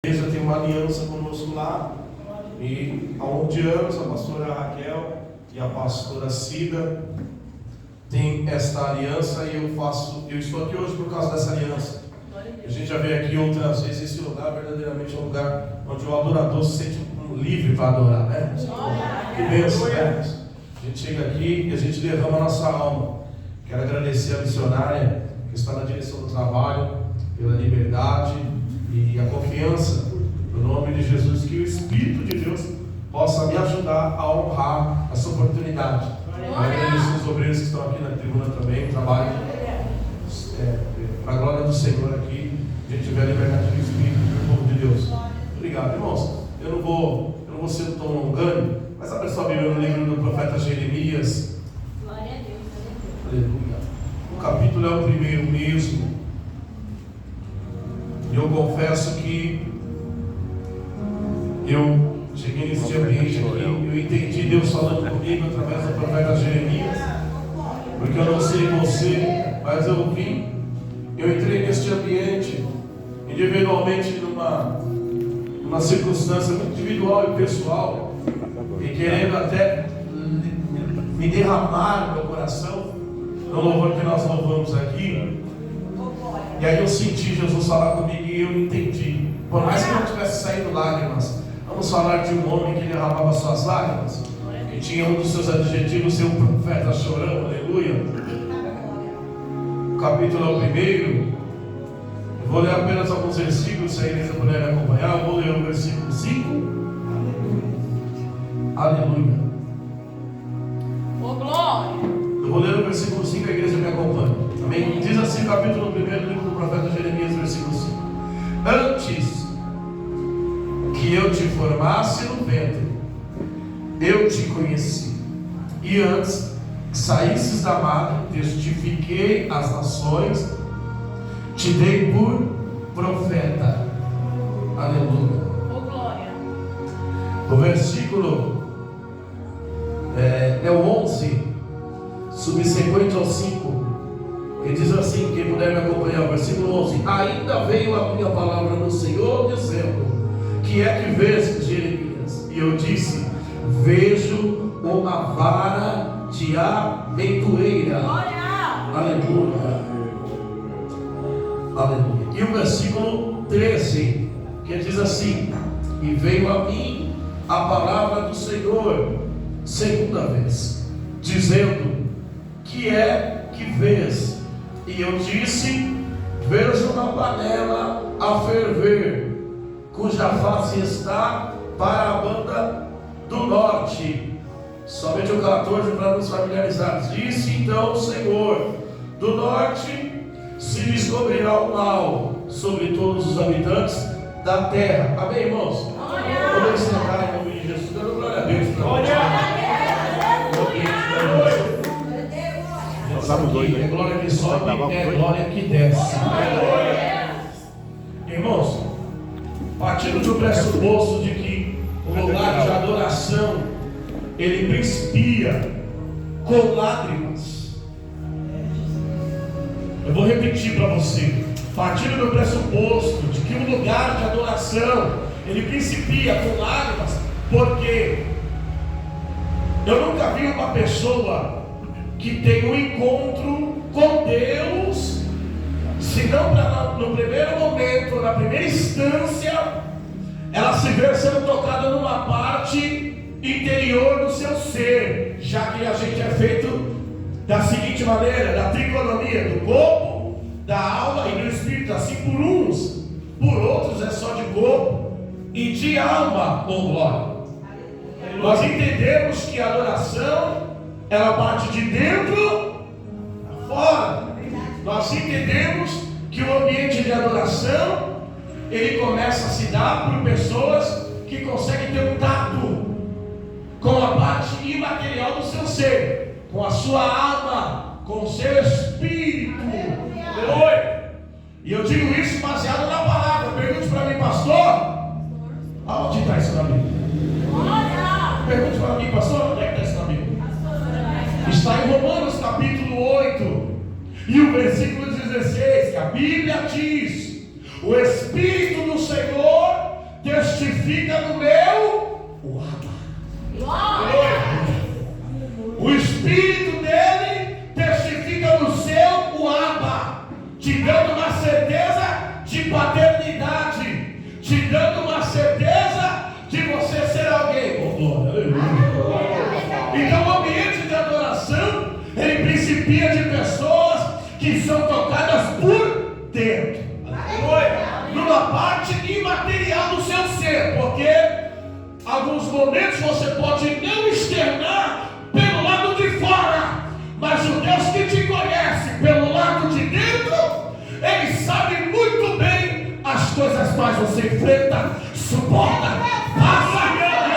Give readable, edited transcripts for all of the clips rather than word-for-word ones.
igreja tem uma aliança conosco lá, e há 11 anos a pastora Raquel e a pastora Cida têm esta aliança, e eu estou aqui hoje por causa dessa aliança. A gente já veio aqui outras vezes. Esse lugar verdadeiramente é um lugar onde o adorador se sente livre para adorar, né? Que bênção, né? A gente chega aqui e a gente derrama a nossa alma. Quero agradecer a missionária que está na direção do trabalho, pela liberdade e a confiança, no nome de Jesus, que o Espírito de Deus possa me ajudar a honrar essa oportunidade. Agradecer os obreiros que estão aqui na tribuna também, o trabalho para a glória do Senhor aqui, a gente tiver a liberdade do Espírito do povo de Deus. Obrigado, irmãos. Eu não vou ser tão longânimo, mas abre sua Bíblia no livro do profeta Jeremias. Glória a Deus. Aleluia. O capítulo é o primeiro mesmo. E eu confesso que eu cheguei nesse ambiente aqui, eu entendi Deus falando comigo através do profeta Jeremias, porque eu não sei você, mas eu entrei neste ambiente individualmente numa circunstância muito individual e pessoal, e querendo até me derramar no meu coração no louvor que nós louvamos aqui. E aí eu senti Jesus falar comigo e eu entendi. Por mais que não tivesse saído lágrimas, vamos falar de um homem que derramava suas lágrimas, que tinha um dos seus adjetivos ser um profeta chorão, aleluia. O capítulo é o primeiro. Eu vou ler apenas alguns versículos, se a igreja puder me acompanhar. Eu vou ler o versículo 5. Aleluia. Oh, glória. Eu vou ler o versículo 5, a igreja me acompanha. Amém? Diz assim o capítulo 1 do livro do profeta Jeremias, versículo 5. Antes que eu te formasse no ventre, eu te conheci. E antes que saísses da madre, testifiquei as nações, te dei por profeta. Aleluia. Oh, glória. O versículo é o 11, subsequente ao 5. Ele diz assim, quem puder me acompanhar, versículo 11. Ainda veio a minha palavra do Senhor, dizendo: que é que vês, Jeremias? E eu disse: vejo uma vara de amendoeira. Aleluia. Aleluia. E o versículo 13, que diz assim: e veio a mim a palavra do Senhor segunda vez, dizendo: que é que vês? E eu disse: vejo uma panela a ferver, cuja face está para a banda do norte. Somente o 14 para nos familiarizar. Disse então o Senhor: do norte se descobrirá o mal sobre todos os habitantes da terra. Amém, irmãos? Vamos sentar em nome de Jesus, dando glória a Deus. É glória que sobe, é glória que desce. Irmãos, partindo do pressuposto de que o lugar de adoração ele principia com lágrimas. Eu vou repetir para você. Partindo do pressuposto de que o lugar de adoração ele principia com lágrimas, porque eu nunca vi uma pessoa que tem um encontro com Deus, se não no primeiro momento, na primeira instância, ela se vê sendo tocada numa parte interior do seu ser, já que a gente é feito da seguinte maneira, da tricotomia, do corpo, da alma e do espírito, assim por uns, por outros é só de corpo e de alma, com glória. Nós entendemos que a adoração ela parte de dentro a fora. Nós entendemos que o ambiente de adoração ele começa a se dar por pessoas que conseguem ter um tato com a parte imaterial do seu ser, com a sua alma, com o seu espírito. Aleluia. E eu digo isso baseado na palavra. Pergunte para mim, pastor, aonde está isso na Bíblia? Pergunte para mim, pastor, onde é que está isso na Bíblia? Está em Romanos capítulo 8 e o versículo 16, que a Bíblia diz: o Espírito do Senhor testifica no meu Abba. O Espírito dele testifica no seu Abba, te dando uma certeza de paternidade, te dando uma certeza de você ser alguém. Oh, glória, então o ambiente de adoração, ele principia de pessoas que são tocadas por dentro, numa parte imaterial do seu ser, porque alguns momentos você pode não externar pelo lado de fora, mas o Deus que te conhece pelo lado de dentro, ele sabe muito bem as coisas mais você enfrenta, suporta, passa e às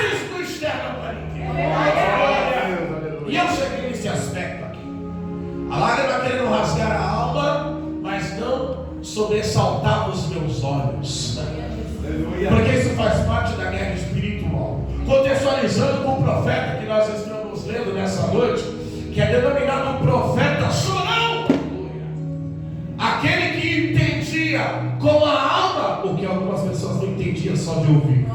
vezes não externa para ninguém. E eu cheguei nesse aspecto aqui. A lágrima querendo rasgar a alma, mas não sobressaltar os meus olhos, porque isso faz parte da guerra espiritual. Contextualizando com o profeta que nós estamos lendo nessa noite, que é denominado o profeta chorão, aquele que entendia com a alma o que algumas pessoas não entendiam só de ouvir.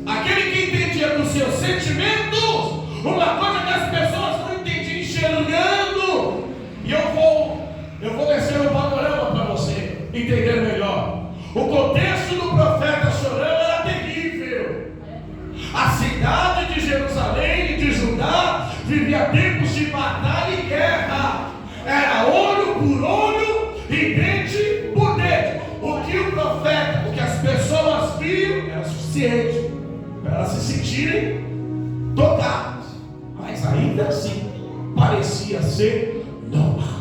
Aquele que entendia com seus sentimentos uma coisa que as pessoas não entendiam enxergando. E eu vou descer no panorama para você entender melhor. O contexto do profeta chorão era terrível. A cidade de Jerusalém e de Judá vivia tempos de batalha e guerra. Era olho por olho e dente por dente. O que o profeta, o que as pessoas viam era suficiente para elas se sentirem tocadas, mas ainda assim parecia ser normal.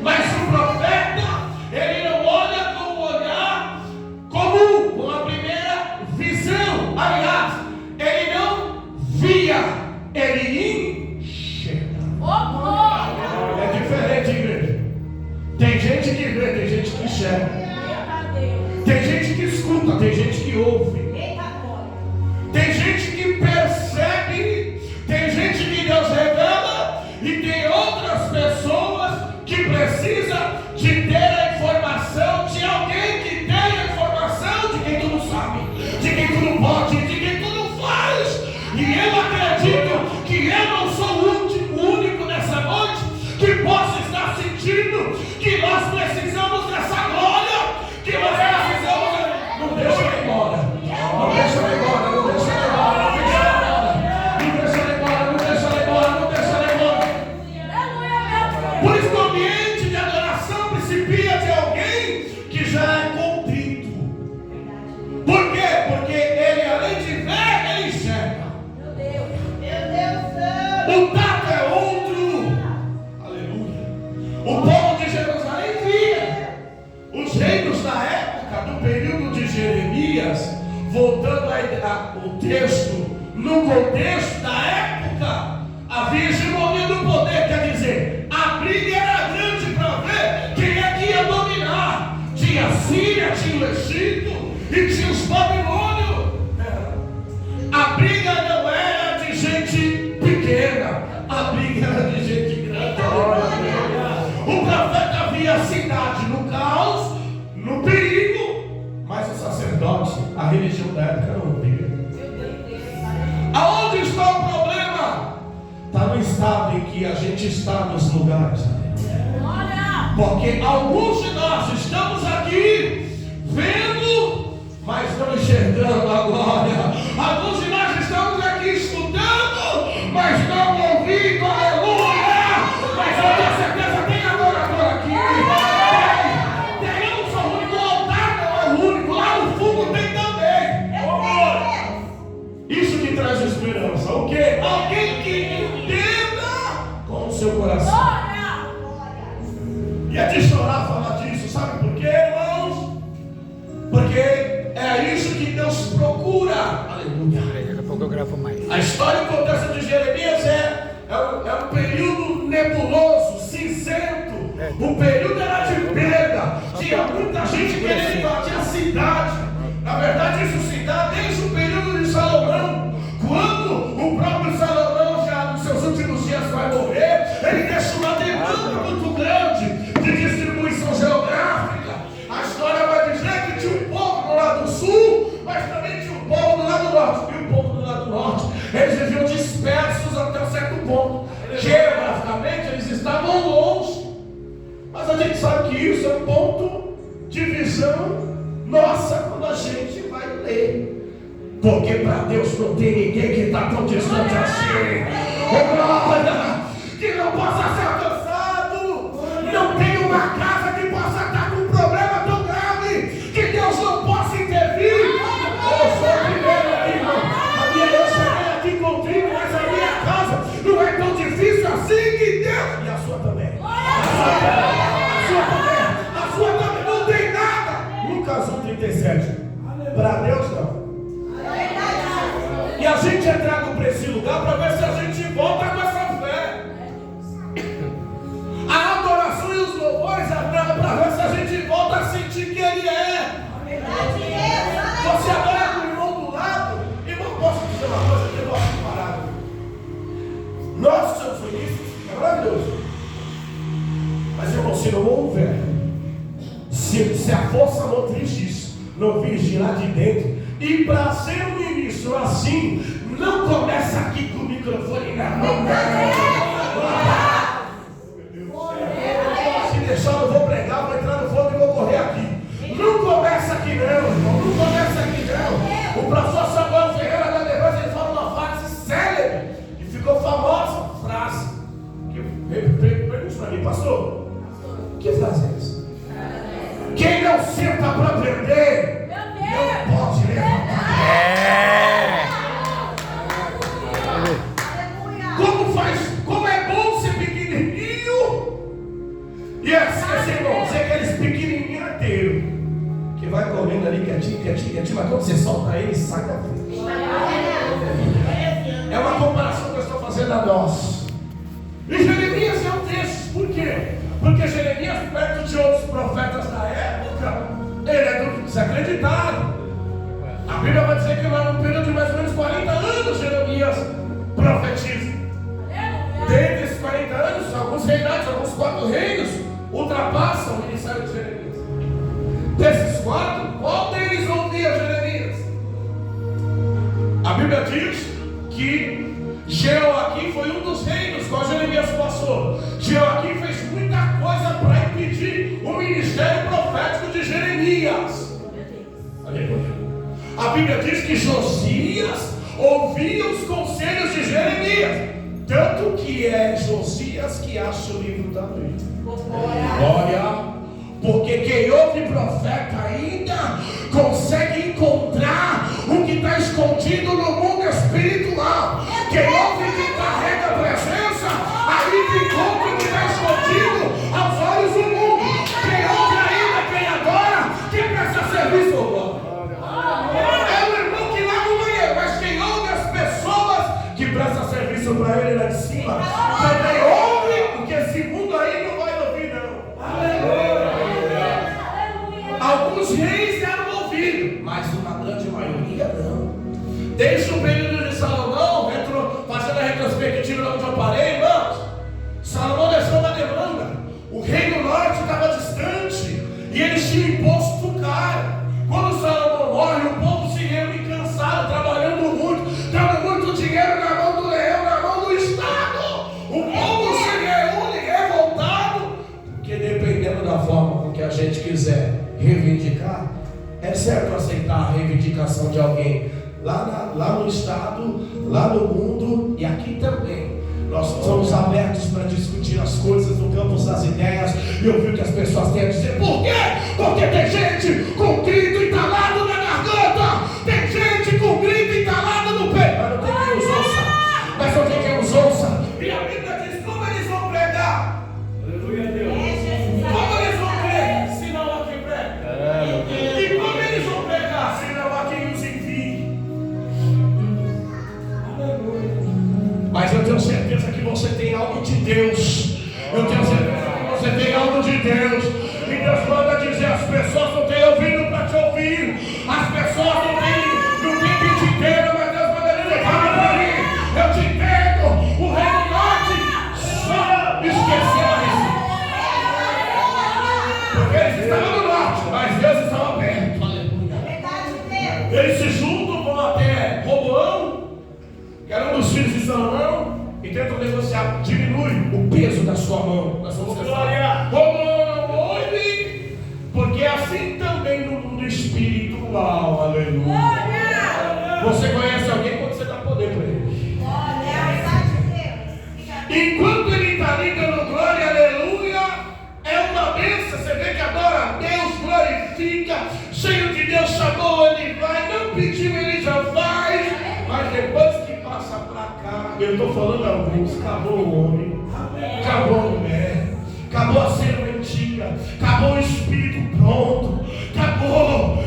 Mas o profeta, ele não olha com o olhar comum, com a primeira visão. Aliás, ele não via, ele enxerga. É diferente, igreja. Tem gente que vê, tem gente que enxerga. Tem gente que escuta, tem gente que ouve. Tem gente que percebe, tem gente que Deus revela, e tem outras pessoas que precisam de ter a informação de alguém que tem a informação de quem tu não sabe, de quem tu não pode, de quem tu não faz. E eu acredito que eu não sou o único nessa noite que possa estar sentindo que nós precisamos dessa glória, que nós precisamos. Não deixa eu ir embora, não deixa eu ir embora, não deixa eu ir embora, não deixa eu ir embora, não deixa eu ir embora, não deixa eu ir embora, não deixa eu ir embora. Por isso que o ambiente de adoração principia de alguém que já é contrito. Por quê? Porque ele, além de ver, ele enxerga. O tato é outro. Aleluia. O povo de Jerusalém via os reinos da época, do período de Jeremias, voltando o texto, no contexto da época, havia hegemonia do poder, quer dizer, a briga era grande para ver quem é que ia dominar. Tinha a Síria, tinha o Egito e tinha os babilônios. A briga não era de gente pequena, a briga era de gente grande. O profeta via a cidade no caos, no perigo, mas o sacerdote, a religião da época não via. Aonde está o problema? Está no estado em que a gente está nos lugares. Porque alguns de nós estamos aqui vendo, mas não enxergando a glória. Alguns de nós estamos aqui escutando, mas não ouvindo. Aleluia! Mas eu tenho certeza, tem adorador aqui. Tem, eu não sou o único, o altar não é o único, lá no fundo tem também. Isso que traz esperança. O quê? Alguém que entenda com o seu coração. E é de chorar falar disso, sabe por quê, irmãos? Porque é isso que Deus procura. Aleluia. Daqui a pouco eu gravo mais. A história e o contexto de Jeremias é um período nebuloso, cinzento. O período era de perda. Tinha muita gente querendo invadir a cidade. Na verdade, isso se dá desde o período de Salomão. Quando o próprio Salomão, já nos seus últimos dias, vai morrer, ele deixa uma demanda muito grande de distribuição geográfica. A história vai dizer que tinha um povo nossa quando a gente vai ler. Porque para Deus não tem ninguém que está tão distante assim. Oh, glória! Que não possa ser alcançado. Não tem uma casa que possa estar com um problema tão grave que Deus não possa intervir. Eu sou o primeiro aqui, irmão. Eu cheguei aqui contigo, mas a minha casa não é tão difícil assim que Deus. E a sua também. A sua também não tem nada. Lucas 1,37. Para Deus não. E a gente é trago para esse lugar para ver se a gente volta com essa fé. A adoração e os louvores é para ver se a gente volta a sentir que Ele é. Você adora com o irmão do lado. Irmão, posso dizer uma coisa que eu gosto parado? Nós somos felizes, é maravilhoso. Mas irmão, se não houver, se a força motriz disso não vir de lá de dentro, e para ser um início assim, não começa aqui com o microfone na mão. Se deixar, eu vou pregar, vou entrar no fogo e vou correr aqui. Não começa aqui não, irmão. Não começa aqui não. O professor Samuel Ferreira da Levante, ele fala uma frase célebre e ficou famosa frase. Pergunta para mim, pastor, que frase é essa? Quem não senta para aprender, não pode levantar. Como é bom ser pequenininho. E assim, irmão, ser aqueles pequenininhos inteiros que vai comendo ali quietinho, mas quando você solta ele, sai da frente. É uma comparação que eu estou fazendo a nós. E Jeremias é um desses. Por quê? Porque Jeremias, perto de outros profetas da época, ele é desacreditado. A Bíblia vai dizer que lá no período de mais ou menos 40 anos Jeremias profetiza. Dentre esses 40 anos, alguns reinados, alguns 4 reinos ultrapassam o ministério de Jeremias. Desses 4, qual deles ouvia Jeremias? A Bíblia diz que Jeoaquim foi um dos reinos qual Jeremias passou. Jeoaquim fez muita coisa para impedir o ministério profético de Jeremias. A Bíblia diz que Josias ouvia os conselhos de Jeremias. Tanto que é Josias que acha o livro também. Glória! Porque quem ouve profeta ainda consegue encontrar o que está escondido no mundo espiritual. Quem ouve que carrega a presença, ainda encontra o que está escondido aos olhos do mundo. Quem ouve ainda, quem adora, quem presta serviço ao Senhor. É o irmão que lava o banheiro, mas quem ouve as pessoas que prestam serviço para ele lá de cima, também ouve, porque esse mundo aí não vai ouvir não. Aleluia. Alguns reis eram ouvidos, mas uma grande maioria não. Desde o período de Salomão, fazendo a retrospectiva onde eu parei, irmãos, Salomão deixou uma demanda. O reino norte estava distante e eles tinham imposto caro. Quando Salomão morre, o povo se reúne cansado, trabalhando muito, dando muito dinheiro na mão do leão, na mão do Estado. O povo se reúne revoltado, porque dependendo da forma com que a gente quiser reivindicar, é certo aceitar a reivindicação de alguém lá no Estado, lá no mundo e aqui também. Nós somos abertos para discutir as coisas no campo das ideias. E eu vi o que as pessoas têm a dizer. Por quê? Porque tem gente com grito entalado na garganta, tem gente com grito entalado no peito. Mas não tem quem os ouça. Mas não tem quem os ouça. E a Bíblia diz como eles vão pregar. Aleluia a Deus. Como eles vão pregar se não há quem prega? E como eles vão pregar se não há quem os envie? Mas eu tenho certeza que você tem algo de Deus. Eu tenho certeza que você tem algo de Deus. E Deus manda dizer: as pessoas não têm ouvido para te ouvir. As pessoas não têm pedideira, mas Deus manda dizer: fala para mim, eu te entendo. O reino norte só esqueceu a receita. Porque eles estavam no norte, mas Deus estava perto. Aleluia. Eles se juntam, vão até Roboão, que era um dos filhos de Salomão, e tentam negociar. Diminui o peso da sua mão. Nós vamos glória. Roboão não ouve, porque assim também no mundo espírita Uau, aleluia. Você conhece alguém quando você dá poder para ele. Enquanto ele está ali dando glória, aleluia, é uma bênção. Você vê que adora a Deus, glorifica, cheio de Deus, chamou, ele vai, não pediu, ele já vai. Mas depois que passa para cá, eu estou falando a alguns, acabou o homem, acabou a mulher, acabou a serventia, acabou o espírito pronto, acabou.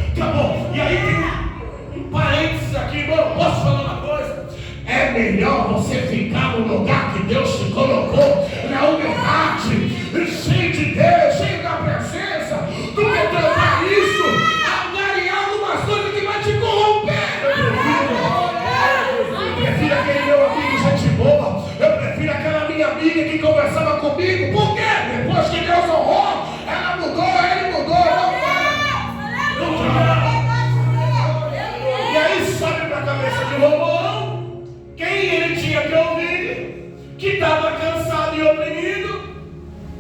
E aí tem um parênteses aqui, irmão, posso falar uma coisa? É melhor você ficar no lugar que Deus te colocou, na humildade, cheio de Deus, cheio da presença, do que tratar isso, angariar algumas coisas que vai te corromper. Eu prefiro aquele meu amigo, gente boa. Eu prefiro aquela minha amiga que conversava comigo. Por quê? Depois que Deus honrou, ela mudou, ele mudou, E aí sobe para a cabeça de Roboão quem ele tinha que ouvir, que estava cansado e oprimido.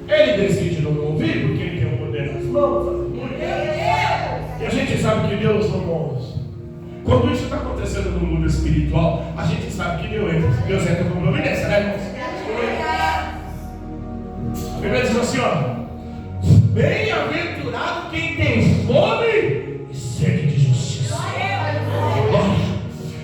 Ele decide não ouvir porque ele tem o poder nas mãos. E a gente sabe que Deus não mostra. Quando isso está acontecendo no mundo espiritual, a gente sabe que Deus entra com providência, né, irmãos? A Bíblia diz assim, ó: bem-aventurado quem tem fome e sede de justiça.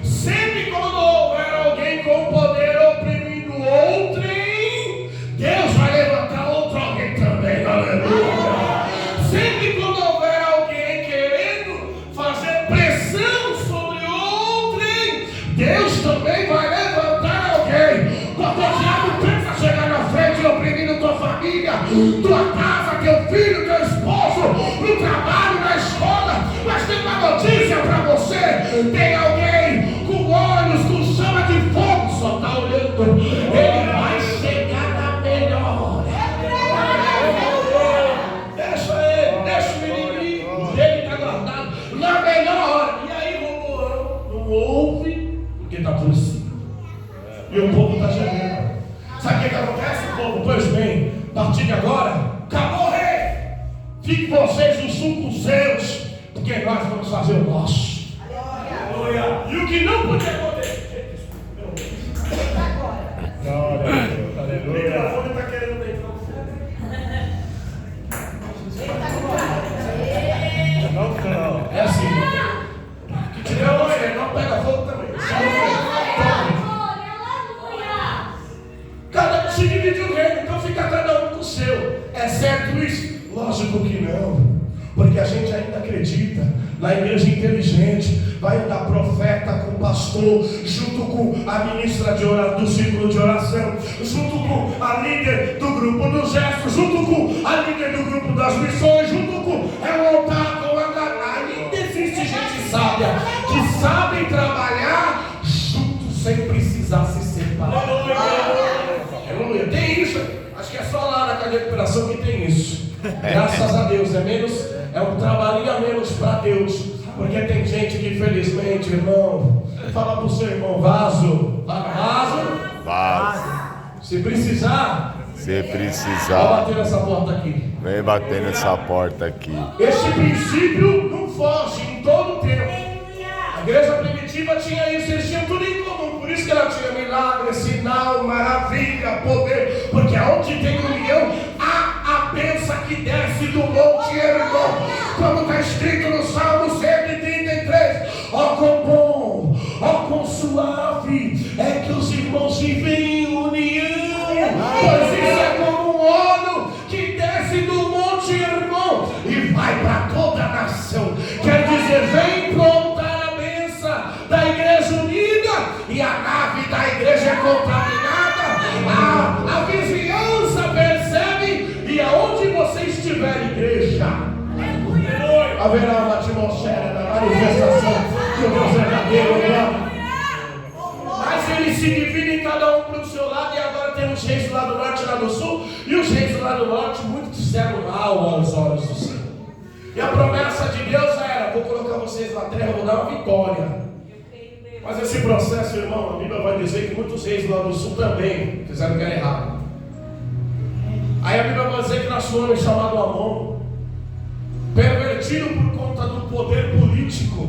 Sempre quando houver alguém com poder oprimindo outrem, Deus vai levantar outro alguém também, aleluia. Sempre quando houver alguém querendo fazer pressão sobre outrem, Deus também vai levantar alguém. Quando o diabo pensa chegar na frente oprimindo tua família, tua casa, teu filho, teu esposo, no trabalho, na escola, mas tem uma notícia para você: tem alguém com olhos, com chama de fogo, só está olhando. Ele vai chegar na melhor hora. Deixa o inimigo, ele está guardado na melhor hora. E aí Roboão não ouve porque está por cima. E o povo está gemendo. Sabe o que acontece, povo? Pois bem, a partir de agora, acabou o rei. Fiquem vocês os sucos seus, porque nós vamos fazer o nosso. Aleluia. E o que não podia acontecer. Aleluia. O microfone está querendo deitar o fogo. É assim. Que tiver o banheiro, não pega fogo também. Cada um se divide o reino, então fica cada um com o seu. É certo isso? Lógico que não. Porque a gente ainda acredita na igreja inteligente. Vai dar profeta com pastor, junto com a ministra do círculo de oração, junto com a líder do grupo do gesto, junto com a líder do grupo das missões, junto com o altar, com a... Ainda existe gente sábia que sabe trabalhar junto sem precisar se separar. Aleluia. Tem isso. Acho que é só lá na casa de recuperação que tem isso. Graças a Deus. É um trabalhinho a menos para Deus. Porque tem gente que infelizmente, irmão, fala pro seu irmão: vaso. Vaso. Se precisar. Vai bater nessa porta aqui. Vem bater nessa porta aqui. Esse princípio não foge em todo o tempo. A igreja primitiva tinha isso, eles tinham tudo em comum. Por isso que ela tinha milagre, sinal, maravilha, poder. Porque onde tem união, há a bênção que desce do monte Hermon. Como está escrito no Salmo 133: ó quão bom, ó quão suave é que os irmãos vivem em união. Pois isso é como um óleo que desce do monte Hermon e vai para toda a nação. Quer dizer, vem plantar a bênção da igreja unida, e a nave da igreja é contaminada. A vizinhança percebe, e aonde você estiver, igreja, haverá uma atmosfera da manifestação do Deus verdadeiro. Mas eles se dividem cada um para o seu lado, e agora tem os reis lá do norte e lá do sul, e os reis lá do norte muito disseram mal aos olhos do Senhor. E a promessa de Deus era: vou colocar vocês na terra, vou dar uma vitória. Mas esse processo, irmão, a Bíblia vai dizer que muitos reis lá do sul também fizeram o que era errado. Aí a Bíblia vai dizer que nasceu um homem chamado Amon, pervertido por conta do poder político.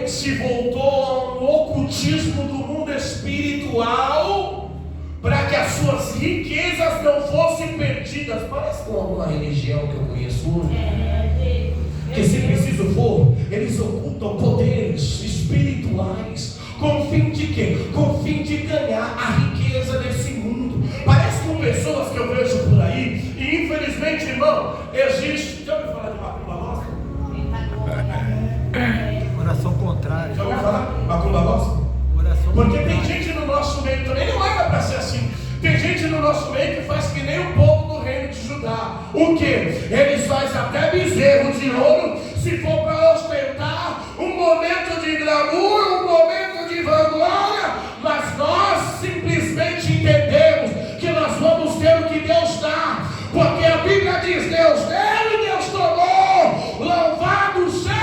homem se voltou a um ocultismo do mundo espiritual para que as suas riquezas não fossem perdidas. Parece com alguma religião que eu conheço hoje, que se preciso for, eles ocultam poderes espirituais com o fim de quê? Com o fim de ganhar a riqueza desse mundo. Parece com pessoas que eu vejo por aí, e infelizmente, irmão, existe. Já ouviu falar de macumba gospel? Oração contrária. Já ouviu falar de macumba gospel? Oração Porque contrária. tem gente no nosso meio também, não era para ser assim. Tem gente no nosso meio que faz que nem o povo do reino de Judá. O que? Eles fazem até bezerro de ouro, se for para ostentar, um momento de glamour, um momento de vanglória, mas nós simplesmente entendemos que nós vamos ter o que Deus dá, porque a Bíblia diz: Deus deu e Deus tomou, louvado seja.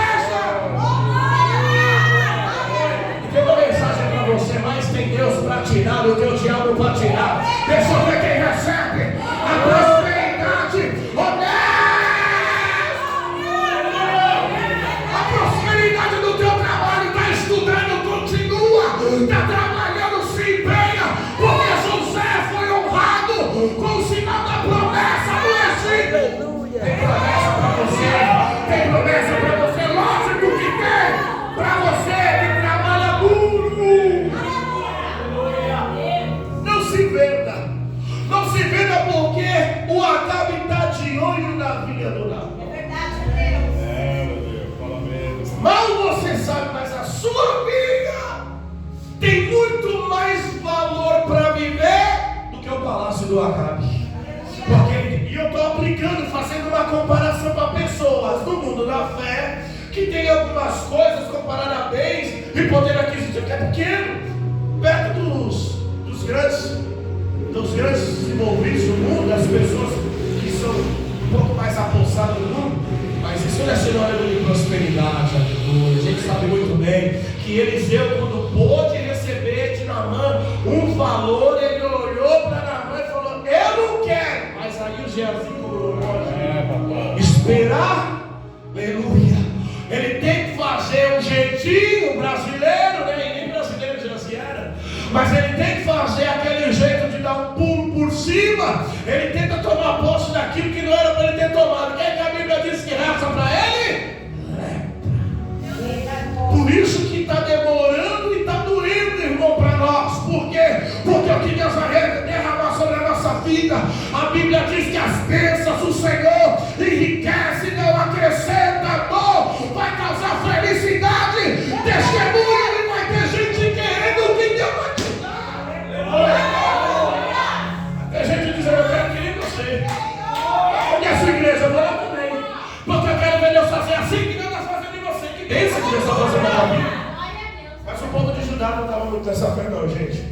Tem uma mensagem para você: mais tem Deus para tirar do que o diabo para tirar. Deixa eu ver quem recebe a prosperidade honesta. A prosperidade do teu trabalho. Está estudando, continua. Está trabalhando, se empenha, porque José foi honrado com o sinal da promessa no Egito. Tem promessa para você, tem promessa para você, lógico que tem para você que trabalha duro. Não se venda, não se venda, porque o Acabe está de olho na vinha do Nabal. Mal você sabe, mas a sua vida tem muito mais valor para viver do que o palácio do Acabe. E eu estou aplicando, fazendo uma comparação para pessoas do mundo da fé que tem algumas coisas comparadas a bens e poder aquisitivo que é pequeno, perto dos grandes desenvolvidos do mundo, das pessoas que são um pouco mais apossadas no mundo. Mas isso não é sinônimo de prosperidade, aleluia. A gente sabe muito bem que Eliseu, quando pôde receber de Naamã um valor, ele olhou para Naamã e falou: eu não quero. Mas aí o Geazi pode esperar, aleluia. Ele tem que fazer um jeitinho brasileiro, né? E nem brasileiro Geazi era, mas ele tem que fazer aquele jeito de dar um pulo por cima. Ele tenta tomar posse daquilo que não era para ele ter tomado. Quem é que a Bíblia diz que resta para ele? Por isso que está demorando e está doendo, irmão, para nós. Por quê? Porque o que Deus vai derramar sobre a nossa vida, a Bíblia diz que as bênçãos do Senhor enriquece, não acrescenta dor, vai causar felicidade, testemunho, e vai ter gente querendo o que Deus vai te dar. Tem gente dizendo: eu quero que nem você. E a sua igreja, eu vou lá também, porque eu quero ver Deus fazer assim que Deus está fazendo em você. Que bênção que Deus está fazendo na vida. Mas o povo de Judá não estava muito nessa fé, não, gente.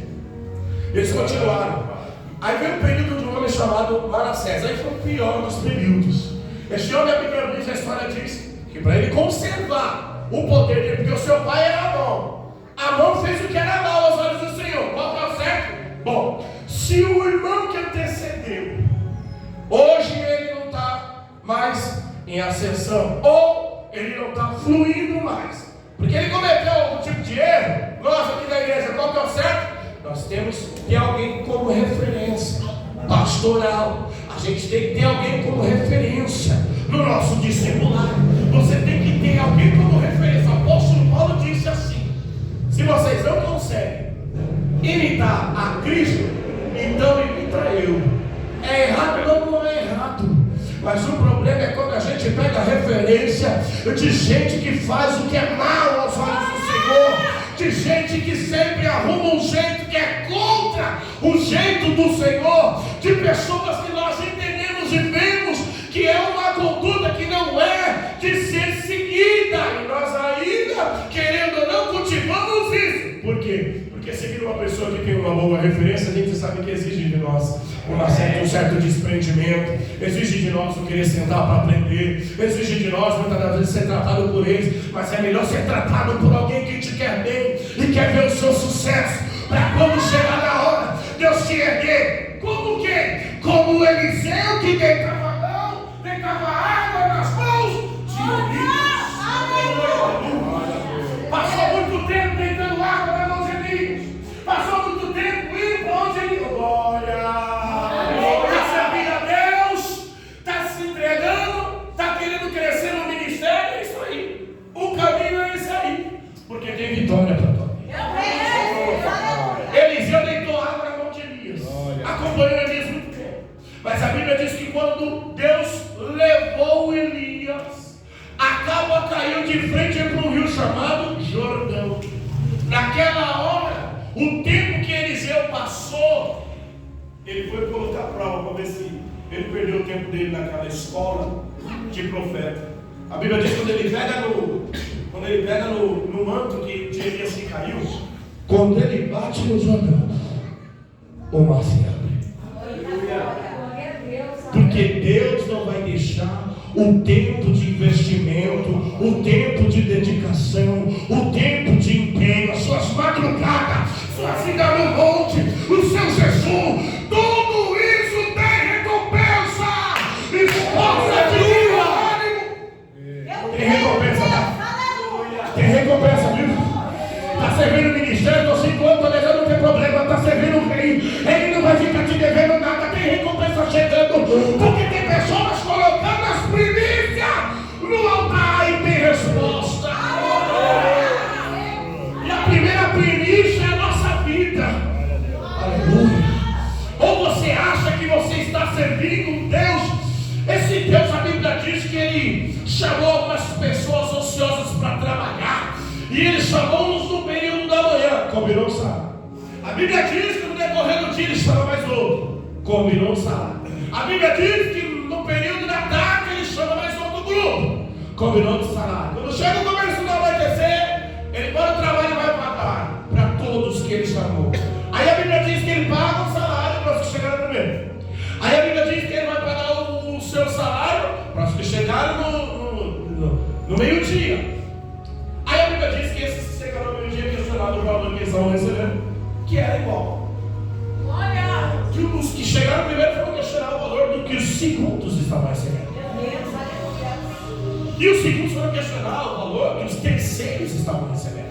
Eles continuaram. Aí veio um período de um homem chamado Manassés. Aí foi o pior dos períodos. Esse homem, a Bíblia diz, a história diz que para ele conservar o poder dele, porque o seu pai era Amon. Amon fez o que era mal aos olhos do Senhor. Qual que é o certo? Bom, se o irmão que antecedeu, hoje ele não está mais em ascensão, ou ele não está fluindo mais, porque ele cometeu algum tipo de erro, nós aqui da igreja, qual que é o certo? Nós temos que ter alguém como referência pastoral. A gente tem que ter alguém como referência no nosso discipulado. Você tem que ter alguém como referência. O apóstolo Paulo disse assim: se vocês não conseguem imitar a Cristo, então imita eu. É errado? Não é errado. Mas o problema é quando a gente pega a referência de gente que faz o que é mal aos olhos do Senhor, de gente que sempre arruma um jeito que é contra o jeito do Senhor, de pessoas que nós entendemos e vemos que é uma conduta que não é de ser seguida, e nós ainda, querendo ou não, cultivamos isso. Por quê? Porque seguir uma pessoa que tem uma boa referência, a gente sabe que exige de nós um certo desprendimento, exige de nós o querer sentar para aprender, exige de nós muitas das vezes ser tratado por eles, mas é melhor ser tratado por alguém que te quer bem e quer ver o seu sucesso, para quando chegar na hora, Deus te erguer. Como quem? Como Eliseu, que deitava água nas mãos de Elias. Passou de frente para um rio chamado Jordão. Naquela hora, o tempo que Eliseu passou, ele foi colocar a prova para ver se ele perdeu o tempo dele naquela escola de profeta. A Bíblia diz que quando ele pega no manto que de Elias se caiu, quando ele bate no Jordão, o mar se abre. Porque Deus não vai deixar o tempo de investimento, o tempo de dedicação, o tempo de empenho, as suas madrugadas, sua vida no monte, o seu jejum, tudo isso tem recompensa. Esforça de ânimo. Tem recompensa, tá? Tem recompensa, viu? Está servindo o ministério, estou 5 anos, estou deixando, não tem problema, está servindo o rei, ele não vai ficar te devendo nada, tem recompensa chegando, porque tem pessoas colocando as primícias no altar e tem resposta. E a primeira primícia é a nossa vida. Aleluia. Ou você acha que você está servindo um Deus? Esse Deus, a Bíblia diz que ele chamou algumas pessoas ociosas para trabalhar. E ele chamou-nos no período da manhã. Combinou o salário. A Bíblia diz que no decorrer do dia ele chama mais outro. Combinou o salário. A Bíblia diz que no período da tarde ele chama mais outro grupo. Combinou o salário. Quando chega o começo do anoitecer, ele para o trabalho e vai pagar para todos que ele chamou. Aí a Bíblia diz que ele paga o salário para os que chegaram primeiro. Aí a Bíblia diz que ele vai pagar o seu salário para os que chegaram no meio-dia. Aí a Bíblia diz que esses que chegaram no meio-dia questionaram o valor que eles vão receber, que era igual. Olha! Que os que chegaram primeiro foram questionar o valor do que os segundos estavam recebendo. E os segundos foram questionar o valor que os terceiros estavam recebendo.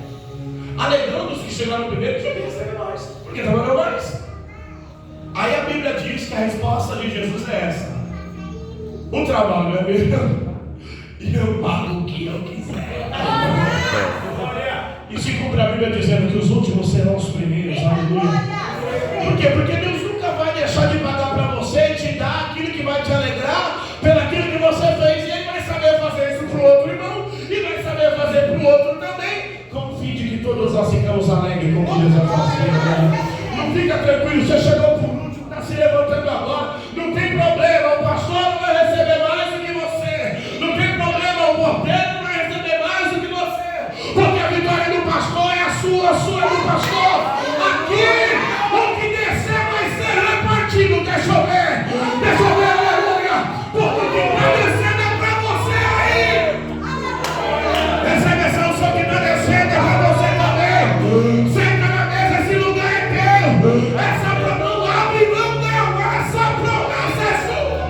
Alegando os que chegaram primeiro que iam receber mais, porque trabalhou mais. Aí a Bíblia diz que a resposta de Jesus é essa: o trabalho é meu e eu pago o que eu quiser. E se cumpre a Bíblia dizendo que os últimos serão os primeiros. Aleluia. Por quê? Porque Deus nunca vai deixar de pagar para você e te dar aquilo que vai te alegrar pelaquilo que você fez. E Ele vai saber fazer isso para o outro irmão e vai saber fazer para o outro também. Confie de que todos nós ficamos alegres com Deus a fazer. Não fica tranquilo, você chegou por último, está se levantando agora. Não tem problema, o pastor não vai receber mais do que você. Não tem problema, o porteiro não vai receber mais do que você. Porque a vitória do pastor é a sua é do pastor. Aqui, o que descer vai ser repartido. Deixa eu ver, aleluia. Porque o que está descendo é para você aí. Recebe essa unção que está descendo, é para você também. Senta na mesa, esse lugar é teu. Essa não abre mão não, essa promessa é sua.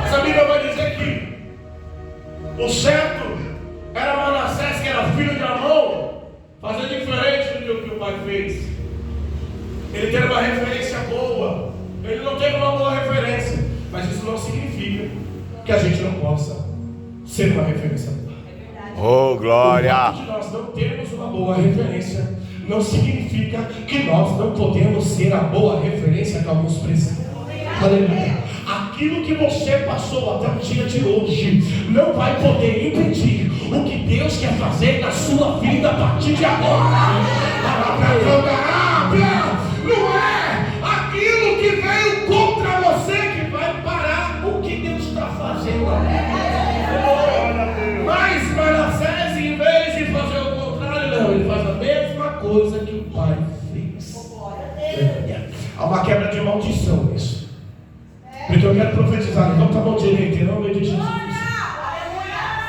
Mas a Bíblia vai dizer que o certo era Manassés, que era filho de Amon, fazer diferente do que o pai fez. Ele teve uma referência boa, ele não teve uma boa referência, mas isso não significa que a gente não possa ser uma referência boa. Oh, glória! O fato de nós não termos uma boa referência não significa que nós não podemos ser a boa referência que alguns precisam. Aleluia. Aquilo que você passou até o dia de hoje não vai poder impedir o que Deus quer fazer na sua vida a partir de agora. Não é aquilo que veio contra você que vai parar o que Deus está fazendo. Mas Manassés, em vez de fazer o contrário, não, ele faz a mesma coisa que o pai fez. Há uma quebra de maldição nisso. Porque eu quero profetizar, levanta a mão direita em nome de Jesus.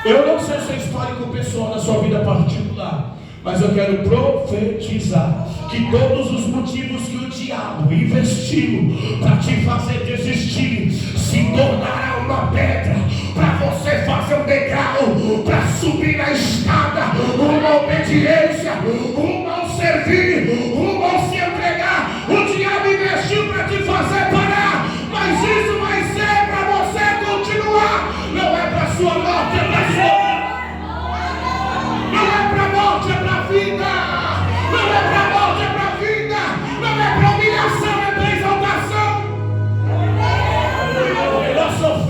Eu não sei o seu histórico pessoal na sua vida particular, mas eu quero profetizar que todos os motivos que o diabo investiu para te fazer desistir se tornará uma pedra para você fazer um degrau, para subir na escada, uma obediência, uma ao servir, uma ao se entregar. O diabo investiu para te fazer parar, mas isso vai ser para você continuar. Não é para sua morte, é para sua vida. Não é para morte, é para vida. Não é para morte, é para vida. Não é para humilhação, é para exaltação. E nós sofremos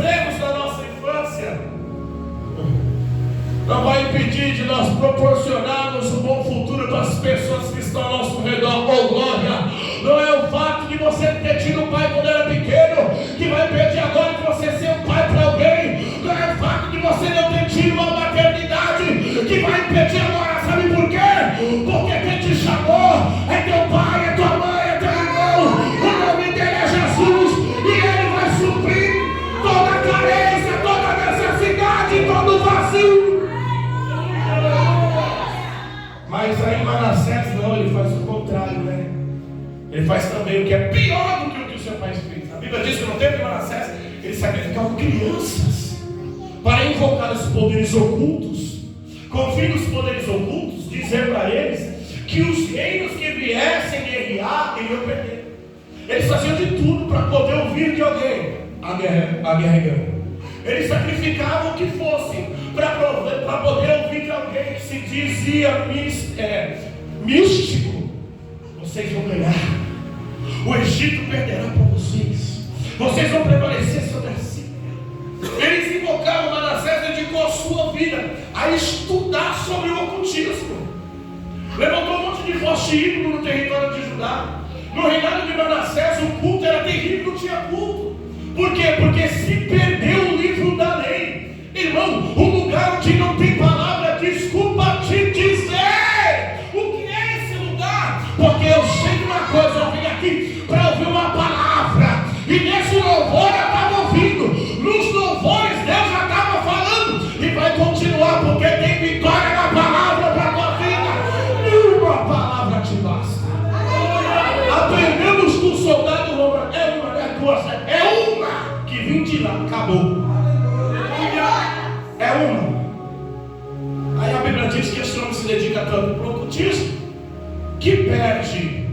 proporcionarmos um bom futuro para as pessoas que estão ao nosso redor. Oh glória! Não é o fato de você ter tido um pai quando era pequeno que vai impedir agora de você ser um pai para alguém. Não é o fato de você não ter tido uma maternidade que vai impedir agora. Sabe por quê? Porque quem te chamou é teu pai, é tua mãe, é teu irmão. O nome dele é Jesus e ele vai suprir toda a carência, toda a necessidade, todo o vazio. Mas aí Manassés não, ele faz o contrário, né? Ele faz também o que é pior do que o que o seu pai fez. A Bíblia diz que no tempo de Manassés eles sacrificavam crianças para invocar os poderes ocultos, com o fim dos poderes ocultos, dizer para eles que os reinos que viessem guerrear iriam perder. Eles faziam de tudo para poder ouvir de alguém a guerra ganha. Eles sacrificavam o que fosse para poder ouvir de alguém que se dizia místico. Vocês vão ganhar. O Egito perderá para vocês. Vocês vão prevalecer sobre a Síria. Eles invocavam Manassés e dedicou a sua vida a estudar sobre o ocultismo. Levantou um monte de poste ídolo no território de Judá. No reinado de Manassés o culto era terrível, não tinha culto. Por quê? Porque se perdeu o livro da lei. Irmão, um lugar onde não tem palavra, desculpa te dizer. O que é esse lugar? Porque eu sei de uma coisa, eu vim aqui para ouvir uma palavra. E nesse louvor eu estava ouvindo. Nos louvores Deus já estava falando. E vai continuar, porque tem vitória na palavra para a tua vida. Uma palavra te basta. Aprendemos com o soldado romano. É uma, é duas, é uma que vim de lá, acabou. É uma. Aí a Bíblia diz que esse homem se dedica tanto para o ocultismo que perde,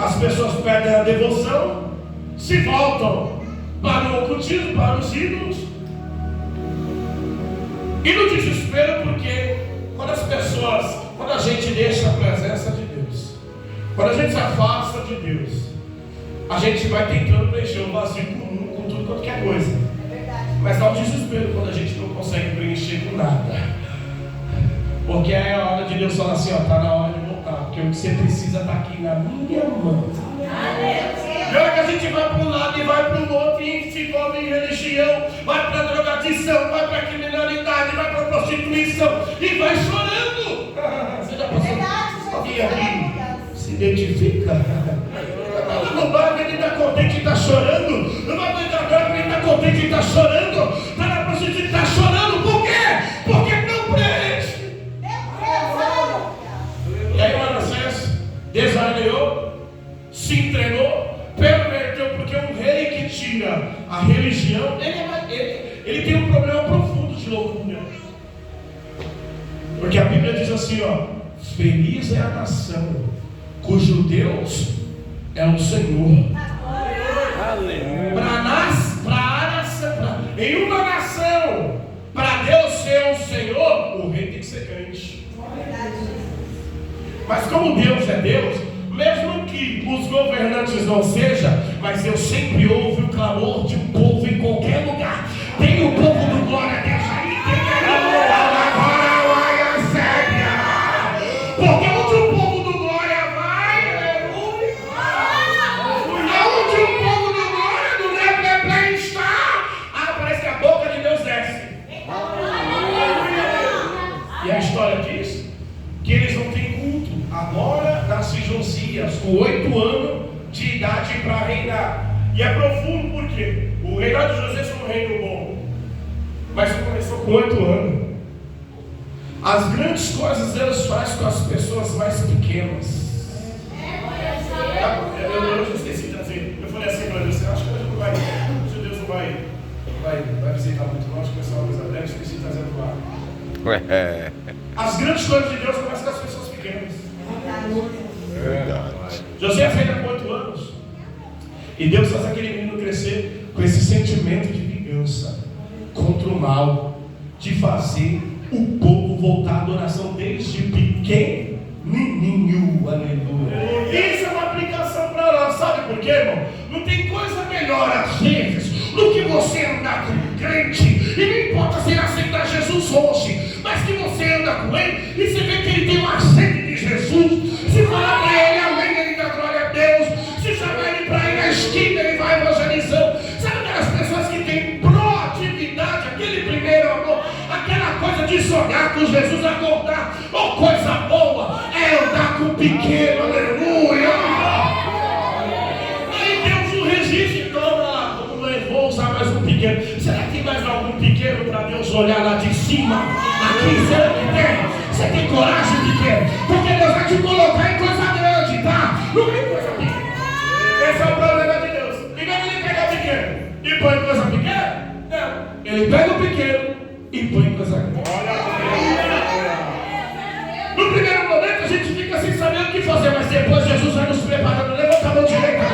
as pessoas perdem a devoção, se voltam para o ocultismo, para os ídolos, e no desespero, porque quando a gente deixa a presença de Deus, quando a gente se afasta de Deus, a gente vai tentando preencher o vazio com tudo quanto é coisa. Mas dá um desespero quando a gente não consegue preencher com nada. Porque é a hora de Deus falar assim, ó, está na hora de voltar. Porque o que você precisa está aqui na minha mão. E hora que a gente vai para um lado e vai para o outro, e se envolve em religião, vai para a drogadição, vai para a criminalidade, vai para a prostituição, e vai chorando. Você já passou? Alguém aqui se identifica? No bairro ele está contente e está chorando. No bairro da droga ele está contente e está chorando. Está na prostituição e está chorando. Por quê? Porque não preenche. E aí Manassés desarmou, se entregou, perverteu, porque um rei que tira a religião, ele tem um problema profundo de loucura. Porque a Bíblia diz assim, ó, feliz é a nação cujo Deus é o Senhor. Em uma nação, para Deus ser o Senhor, o rei tem que ser crente. Mas como Deus é Deus, mesmo que os governantes não sejam, mas Deus sempre ouve o clamor de um povo em qualquer lugar. Tem o povo do glória a Deus aí, tem agora a séria. Porque onde o povo do glória vai, aleluia. Onde o povo do glória do Replé está, parece que a boca de Deus desce. E a história diz que eles não têm culto. Agora nasce Josias, com 8 anos de idade para reinar. E é profundo porque o reinado de Josias foi um reino bom, mas começou com 8 anos. As grandes coisas Deus faz com as pessoas mais pequenas. Eu esqueci de dizer. Eu falei assim para Deus, eu acho que Deus não vai visitar muito nós, começar uma coisa breve, esqueci de trazer para lá. As grandes coisas de Deus começam com as pessoas pequenas. Verdade. José fez com 8 anos. E Deus faz aquele menino crescer com esse sentimento de vingança contra o mal, de fazer o povo voltar à adoração desde pequenininho. Aleluia. Isso é uma aplicação para nós, sabe por quê, irmão? Não tem coisa melhor às vezes do que você andar com um crente, e não importa se ele aceitar Jesus hoje, mas que você anda com ele e sonhar com Jesus, acordar. Oh, coisa boa é andar com o pequeno, aleluia. Aí Deus não resiste, então, vou usar mais um pequeno. Será que tem mais algum pequeno para Deus olhar lá de cima? Aqui, será que tem? Você tem coragem, pequeno? Porque Deus vai te colocar em coisa grande, tá? Não é coisa pequena. Esse é o problema de Deus. Em vez de ele pegar o pequeno e põe coisa pequena, não. Ele pega o pequeno e põe coisa grande. No primeiro momento a gente fica sem saber o que fazer, mas depois Jesus vai nos preparando. Levanta a mão direita,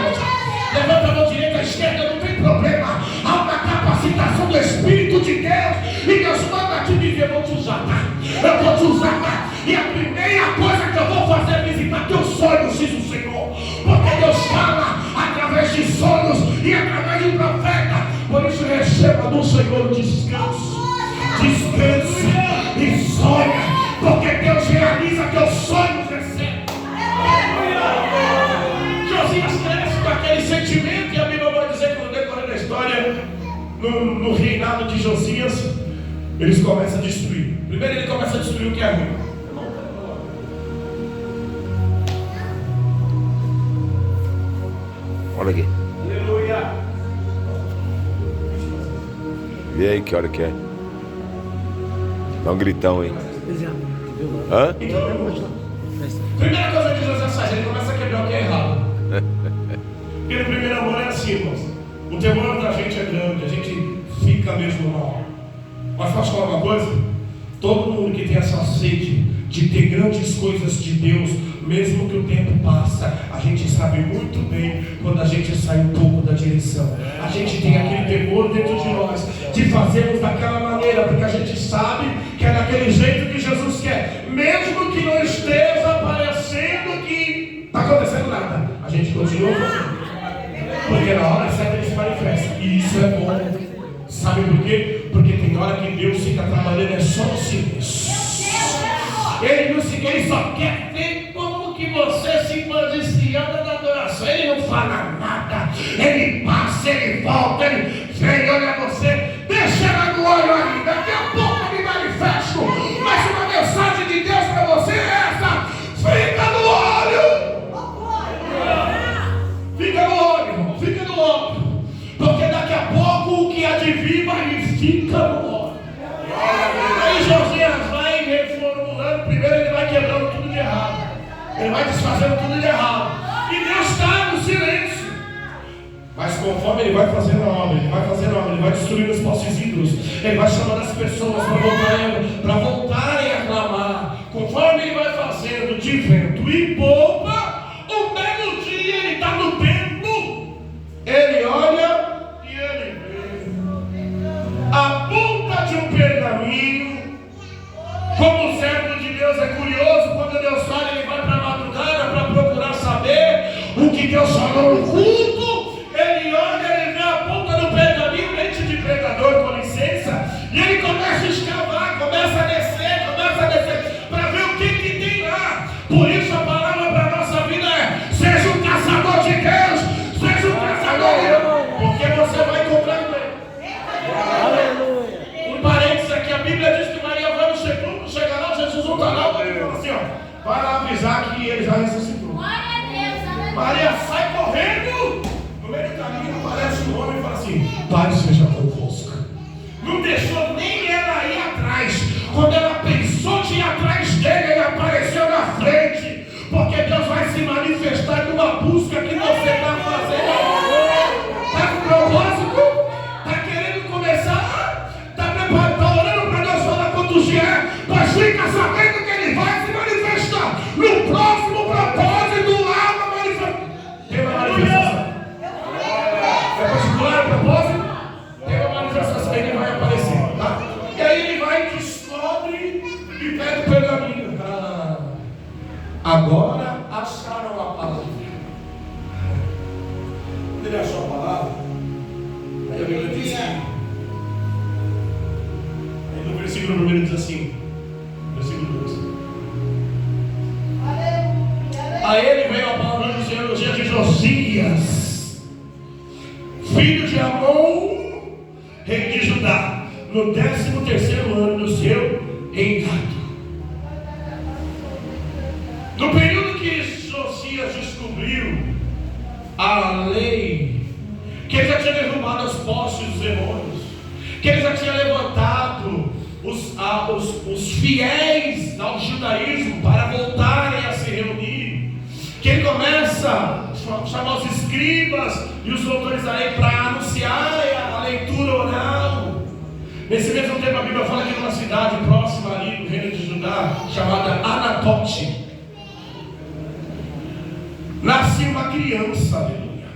levanta a mão direita, a esquerda, não tem problema. Há uma capacitação do Espírito de Deus. E Deus manda te dizer: eu vou te usar, tá? Eu vou te usar, tá? E a primeira coisa que eu vou fazer é visitar teus sonhos, diz o Senhor. Porque Deus fala através de sonhos e através de profeta. Por isso receba do Senhor descanso. Descansa e sonha. Porque Deus realiza teus sonhos, recebe. Josias cresce com aquele sentimento, e a Bíblia vai dizer que no decorrer da história, no reinado de Josias, eles começam a destruir. Primeiro ele começa a destruir o que é ruim. Olha aqui. Aleluia. E aí, que hora que é? Dá um gritão, hein? Hã? Primeira coisa que José faz, ele começa a quebrar o que é errado. Porque no primeiro amor é assim, irmãos. O temor da gente é grande, a gente fica mesmo mal. Mas posso falar uma coisa? Todo mundo que tem essa sede de ter grandes coisas de Deus, mesmo que o tempo passa, a gente sabe muito bem quando a gente sai um pouco da direção. A gente tem aquele temor dentro de nós de fazermos daquela maneira, porque a gente sabe que é daquele jeito que Jesus quer, mesmo que não esteja parecendo que está acontecendo nada, a gente continua fazendo, porque na hora certa ele se manifesta, e isso é bom. Sabe por quê? Porque tem hora que Deus fica trabalhando é só no silêncio. Ele só quer ver como que você se posiciona na adoração. Ele não fala nada. Ele passa, ele volta, ele vem, olha você, deixa ela no olho ali. Daqui a pouco eu me manifesto. Mas uma mensagem de Deus para você é essa: fica no olho. Fica no olho, irmão, fica no olho. Porque daqui a pouco o que há de vir vai fica no olho. Aí Josias vai reformulando. Primeiro ele vai quebrando tudo de errado. Ele vai desfazendo tudo de errado. E Deus está no silêncio. Mas conforme ele vai fazendo a obra, ele vai destruindo os falsos ídolos. Ele vai chamando as pessoas para voltarem a clamar. Conforme ele vai fazendo de vento e popa, um belo dia ele está no templo. Ele olha e ele vê a ponta de um pergaminho. Como o servo de Deus é curioso, quando Deus fala, ele vai para a madrugada para procurar saber o que Deus falou no culto. Ele olha, ele vê a ponta do pergaminho, mente de pregador, com licença, e ele começa a escavar, começa a descer, para ver o que tem lá. Por isso a palavra para a nossa vida é: seja um caçador de Deus, seja um caçador, porque você vai encontrar com ele. Aleluia. Um parênteses aqui, a Bíblia diz que Maria vai no sepulcro, chega lá, Jesus não está lá, ele fala assim, ó, para avisar que ele já ressuscitou. Maria sai correndo, no meio do caminho aparece um homem e fala assim: Pai seja convosco. Não deixou nem ela ir atrás. Quando ela pensou de ir atrás dele, ele apareceu na frente, porque Deus vai se manifestar numa busca que você está fazendo. Está com propósito? Está querendo começar? Está preparado? Está orando para Deus falar quantos dias é? Mas fica sabendo que ele vai se manifestar no próximo propósito lá na manifestação. Tem uma manifestação. É particular o propósito? Tem uma manifestação, ele vai aparecer, tá? E aí ele vai, descobre e pega o pergaminho. Agora acharam a palavra. Quando ele achou a palavra, aí a Bíblia diz assim, aí no versículo 1 diz assim, versículo 2: a ele veio a palavra do Senhor no dia de Josias, filho de Amon, rei de Judá, no 13º ano do seu reinado. No período que Josias descobriu a lei, que ele já tinha derrubado as postes dos demônios, que ele já tinha levantado os fiéis ao judaísmo para voltarem a se reunir, que ele começa a chamar os escribas e os doutores da lei para anunciarem a leitura oral. Nesse mesmo tempo a Bíblia fala que numa cidade próxima ali do reino de Judá, chamada Anatote, nasce uma criança, aleluia.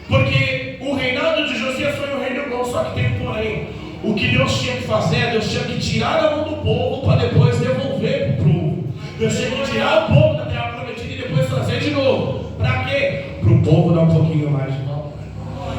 Porque o reinado de Josias foi um reino bom, só que tem um porém. O que Deus tinha que fazer, Deus tinha que tirar a mão do povo para depois devolver para o povo. Deus tinha que tirar o povo da terra prometida e depois trazer de novo. Para quê? Para o povo dar um pouquinho mais de valor.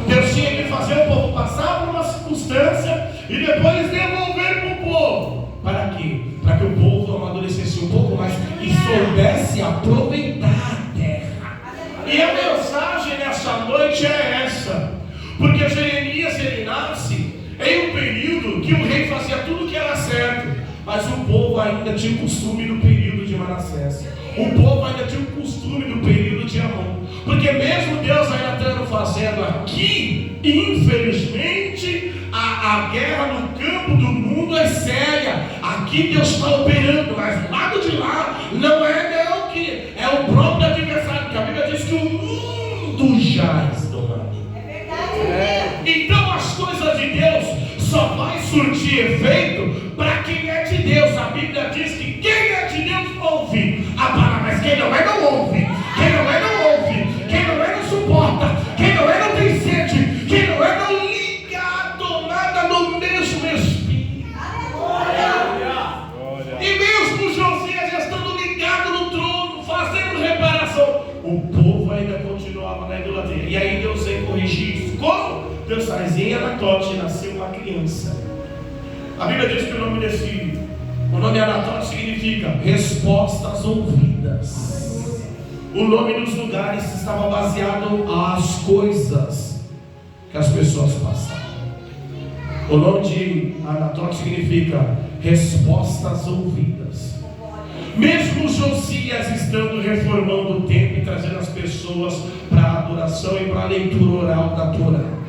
Deus tinha que fazer o povo passar por uma circunstância e depois devolver para o povo. Para quê? Para que o povo amadurecesse um pouco mais e soubesse aproveitar a terra. E a mensagem nessa noite é essa. Porque Jeremias, ele nasce em um período que o rei fazia tudo o que era certo, mas o povo ainda tinha o costume do período de Manassés. O povo ainda tinha o costume do período de Amon. Porque mesmo Deus ainda estando fazendo aqui, infelizmente, a guerra no campo do mundo é séria. Aqui Deus está operando, mas do lado de lá não é não, que é o próprio adversário, porque a Bíblia diz que o mundo jaz domado. Então as coisas de Deus só vai surtir efeito para quem é de Deus. A Bíblia diz que quem é de Deus ouve a palavra, mas quem não é não ouve. Quem não é não ouve. Quem não é não suporta. Quem não é não tem sede. Quem não é não liga a tomada no mesmo espírito. E mesmo Josias estando ligado no trono, fazendo reparação, o povo ainda continuava na idolatria. E aí Deus veio corrigir isso. Como? Deus faz em Anatote nasceu uma criança. A Bíblia diz que o nome Anatote significa respostas ouvidas. O nome dos lugares estava baseado às coisas que as pessoas passavam. O nome de Anatote significa respostas ouvidas. Mesmo Josias estando reformando o templo e trazendo as pessoas para a adoração e para a leitura oral da Torá,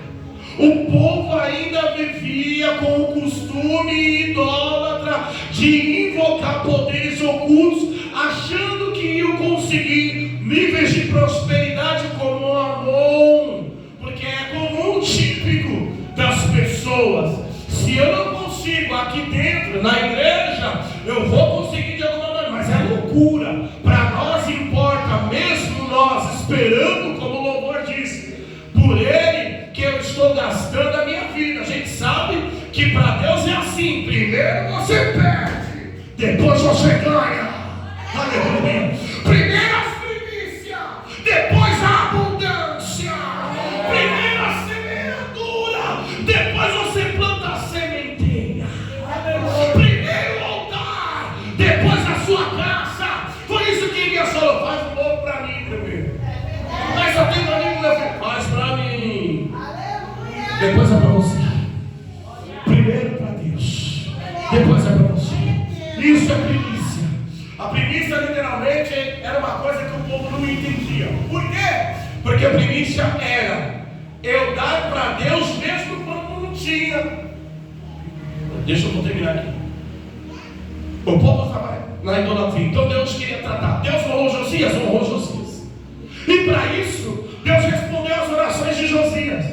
o povo ainda vivia com o costume idólatra de invocar poderes ocultos, achando que iam conseguir níveis de prosperidade como Amon, porque é comum, típico das pessoas. Se eu não consigo aqui dentro, na igreja, eu vou conseguir de alguma maneira, mas é loucura. Para nós importa, mesmo nós esperando, como o louvor diz, por Ele que eu estou gastando a minha vida. A gente sabe que para Deus é assim: primeiro você perde, depois você ganha. Aleluia. Primeiro a primícia, depois a abundância. Primeiro a semeadura, depois você planta a sementeira. Primeiro o altar, depois a sua casa. Foi isso que Elias falou: faz um pouco para mim primeiro. Mas eu tenho amigo, meu filho, faz para mim. Depois é para você. Primeiro para Deus, depois é para você. Isso é primícia. A primícia literalmente era uma coisa que o povo não entendia. Por quê? Porque a primícia era eu dar para Deus mesmo quando não tinha. Deixa eu terminar aqui. O povo estava na idolatria, então Deus queria tratar. Deus honrou Josias. E para isso Deus respondeu às orações de Josias.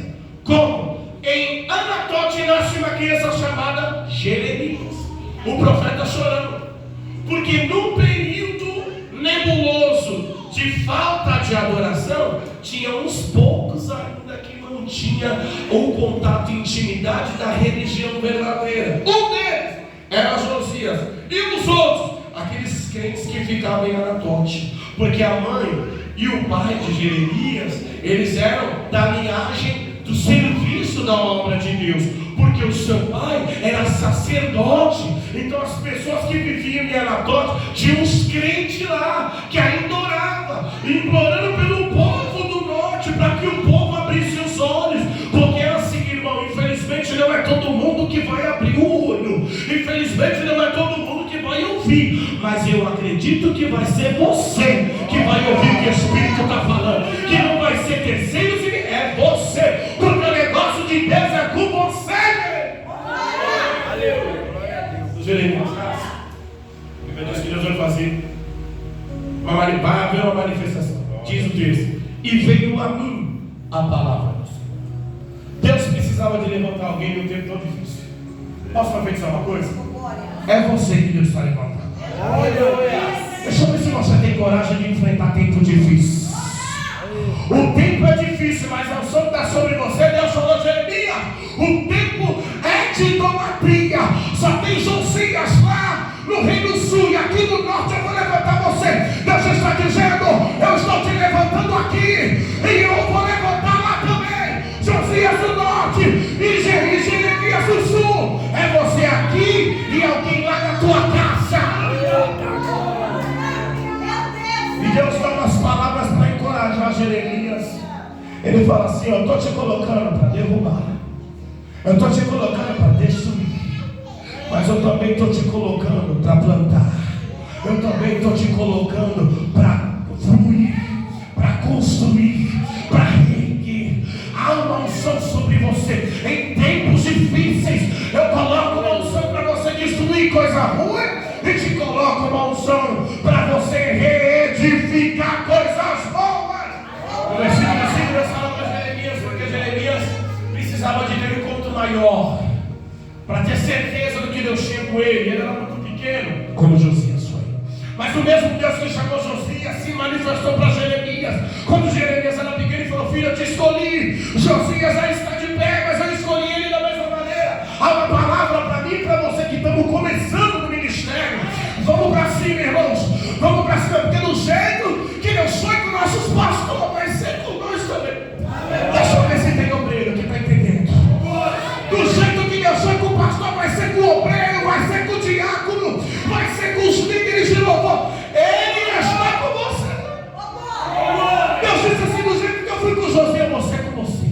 Como? Em Anatote nasce uma criança chamada Jeremias, o profeta chorando, porque num período nebuloso de falta de adoração, tinha uns poucos ainda que mantinha um contato e intimidade da religião verdadeira. Um deles era Josias, e os outros, aqueles crentes que ficavam em Anatote, porque a mãe e o pai de Jeremias, eles eram da linhagem do serviço da obra de Deus, porque o seu pai era sacerdote. Então as pessoas que viviam em Anatote tinham uns crentes lá que ainda oravam, implorando pelo povo do norte para que o povo abrisse os olhos, porque é assim, irmão, infelizmente não é todo mundo que vai abrir o olho, infelizmente não é todo mundo vai ser você que vai ouvir o que o Espírito está falando. Que não vai ser terceiros, é você. Porque o negócio de Deus é com você. Aleluia. Jeremias, Deus que Deus vai fazer. Vai haver uma manifestação. Diz o texto. E veio a mim a palavra do Senhor. Deus precisava de levantar alguém num tempo tão difícil. Posso profetizar uma coisa? É você que Deus está levantando. Deixa eu ver se você tem coragem de enfrentar tempo difícil. O tempo é difícil, mas a unção está sobre você. Deus falou, Jeremias, o tempo é de idolatria. Só tem Josias lá no Reino Sul e aqui no Norte eu vou levantar você. Deus está dizendo, eu estou te levantando aqui e eu vou levantar lá também. Josias do Norte e Jeremias do Sul. É você aqui e alguém lá na tua casa. E Deus dá umas palavras para encorajar Jeremias. Ele fala assim, eu estou te colocando para derrubar. Eu estou te colocando para destruir. Mas eu também estou te colocando para plantar. Eu também estou te colocando para fluir, para construir, para reerguer. Há uma unção sobre você. Em tempos difíceis, eu coloco uma unção para você destruir coisa ruim e te coloco uma unção para você reedificar coisas boas. O versículo 5 Deus fala para Jeremias, porque Jeremias precisava de ter um encontro maior para ter certeza do que Deus tinha com ele. Ele era muito pequeno, como Josias foi. Mas o mesmo Deus que chamou Josias se manifestou para Jeremias. Quando Jeremias era pequeno, ele falou, filho, eu te escolhi. Josias aí está de pé, mas eu escolhi ele da mesma maneira. Há uma palavra para mim e para você que estamos começando no ministério. Vamos para cima, irmãos. Vamos para cima, porque do jeito que Deus foi com nossos pastores, vai ser com nós também. Deixa eu ver se tem obreiro que está entendendo. Do jeito que Deus foi com o pastor, vai ser com o obreiro, vai ser com o diácono, vai ser com os líderes de louvor. Ele está com você. Deus disse assim, do jeito que eu fui com José, você é com você.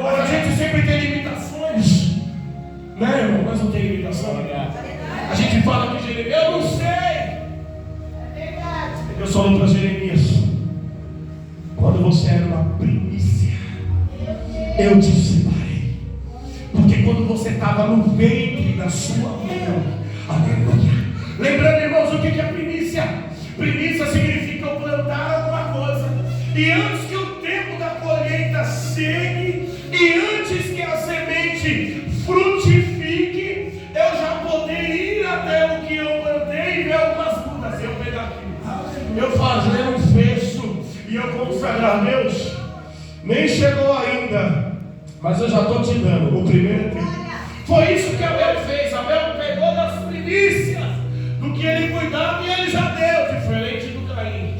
A gente sempre tem limitações, né, irmão? Mas não tem limitação. A gente fala que Jeremias, eu não sei. Eu só falei para Jeremias, quando você era uma primícia, eu te separei. Porque quando você estava no ventre da sua mãe, aleluia. Lembrando, irmãos, o que é primícia? Primícia significa eu plantar alguma coisa. E antes que o tempo da colheita chegue, e antes que a semente frutifique, eu já poder ir até o que eu plantei e ver algumas mudas. Eu pegar aqui, eu fazer um fecho e eu consagrar a Deus. Nem chegou ainda, mas eu já estou te dando o primeiro tempo. Foi isso que Abel fez. Abel pegou das primícias do que ele cuidava e ele já deu, diferente do Caim,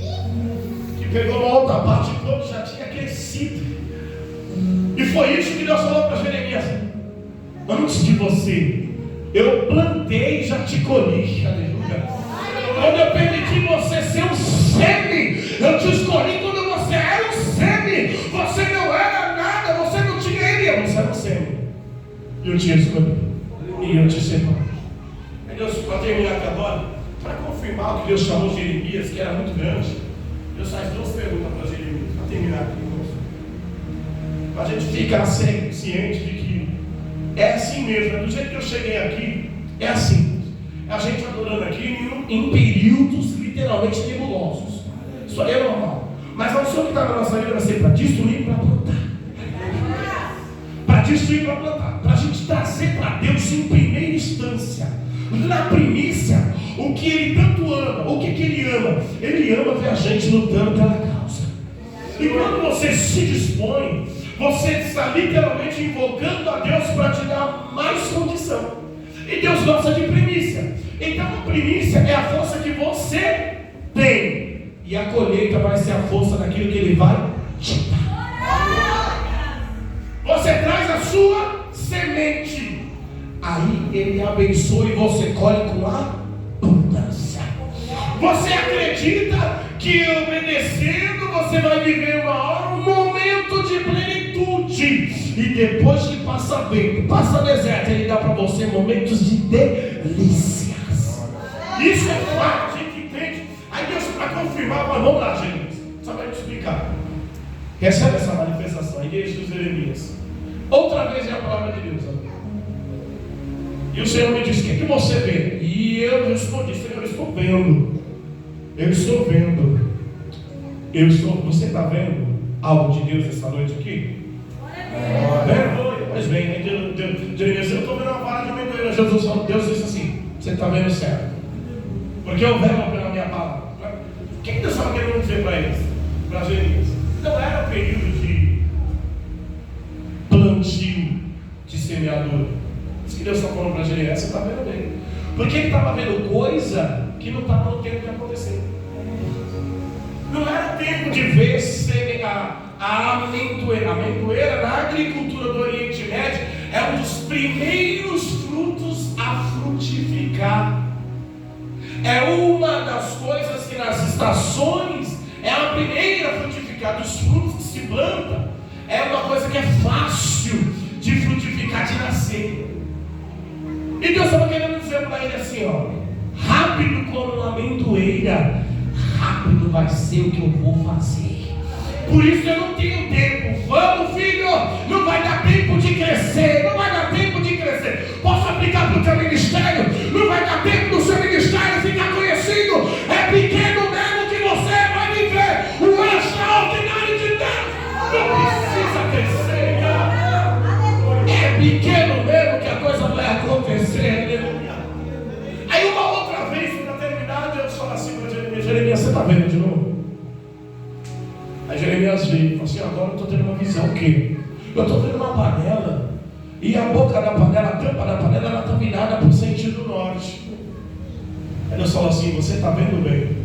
que pegou uma outra parte quando já tinha crescido. E foi isso que Deus falou para Jeremias: antes de você, eu plantei e já te colhi. Aleluia. Quando eu permiti você ser um seme, eu te escolhi quando você era um seme. Você não era nada, você não tinha ele, você era um seme. E eu te escolhi. E eu te separei. Deus, para terminar aqui agora, para confirmar o que Deus chamou Jeremias, que era muito grande, Deus faz duas perguntas para Jeremias, para terminar aqui, irmãos. Para a gente ficar ciente de que é assim mesmo, do jeito que eu cheguei aqui, é assim. A gente adorando aqui em períodos literalmente nebulosos. Isso aí é normal. Mas a unção que está na nossa vida vai ser para destruir e para plantar. Para destruir e para plantar. Para a gente trazer para Deus em primeira instância, na primícia, o que Ele tanto ama. O que Ele ama? Ele ama ver a gente lutando pela causa. E quando você se dispõe, você está literalmente invocando a Deus para te dar mais condição. E Deus gosta de primícia. Então a primícia é a força que você tem, e a colheita vai ser a força daquilo que Ele vai te dar. Você traz a sua semente, aí Ele abençoa e você colhe com abundância. Você acredita que obedecendo você vai viver uma hora, um momento de plenitude, e depois que passa vento, passa deserto, Ele dá para você momentos de delícias. Isso é fato, a gente entende. Recebe essa manifestação. Igreja dos Jeremias. Outra vez é a palavra de Deus. E o Senhor me disse: o que você vê? E eu respondi: Senhor, eu estou vendo. Eu estou vendo. Você está vendo algo de Deus essa noite aqui? Pois bem, Jeremias, eu estou vendo uma vara de amendoeira. Jesus falou: Deus disse assim: você está vendo certo. Porque eu velo pela minha palavra. O que Deus estava querendo dizer para eles? Para Jeremias? Não era período de plantio, de semeadura. Isso que Deus está falando para Jeremias: você está vendo bem. Porque ele estava vendo coisa que não estava no tempo de acontecer. Não era tempo de ver a amendoeira. A amendoeira, na agricultura do Oriente Médio, é um dos primeiros frutos a frutificar. É uma das coisas que nas estações é a primeira a frutificar. Dos frutos que se planta, é uma coisa que é fácil de frutificar, de nascer. E Deus estava querendo dizer para ele assim: ó, rápido como uma amendoeira, rápido vai ser o que eu vou fazer. Por isso eu não tenho tempo. Vamos, filho, não vai dar tempo de crescer. Não vai dar tempo de crescer. Posso aplicar para o teu ministério? Não vai dar tempo do seu ministério ficar conhecido. É pequeno mesmo que você vai viver o extraordinário de Deus. Não precisa crescer, cara. É pequeno mesmo que a coisa vai acontecer. Aí uma outra vez, para terminar, Deus fala assim para Jeremias: Jeremias, você está vendo de novo? Aí Jeremias veio e falou assim: agora eu estou tendo uma visão. O quê? Eu estou vendo uma panela, e a boca da panela, a tampa da panela, ela está virada para o sentido norte. Aí Deus falou assim: você está vendo bem?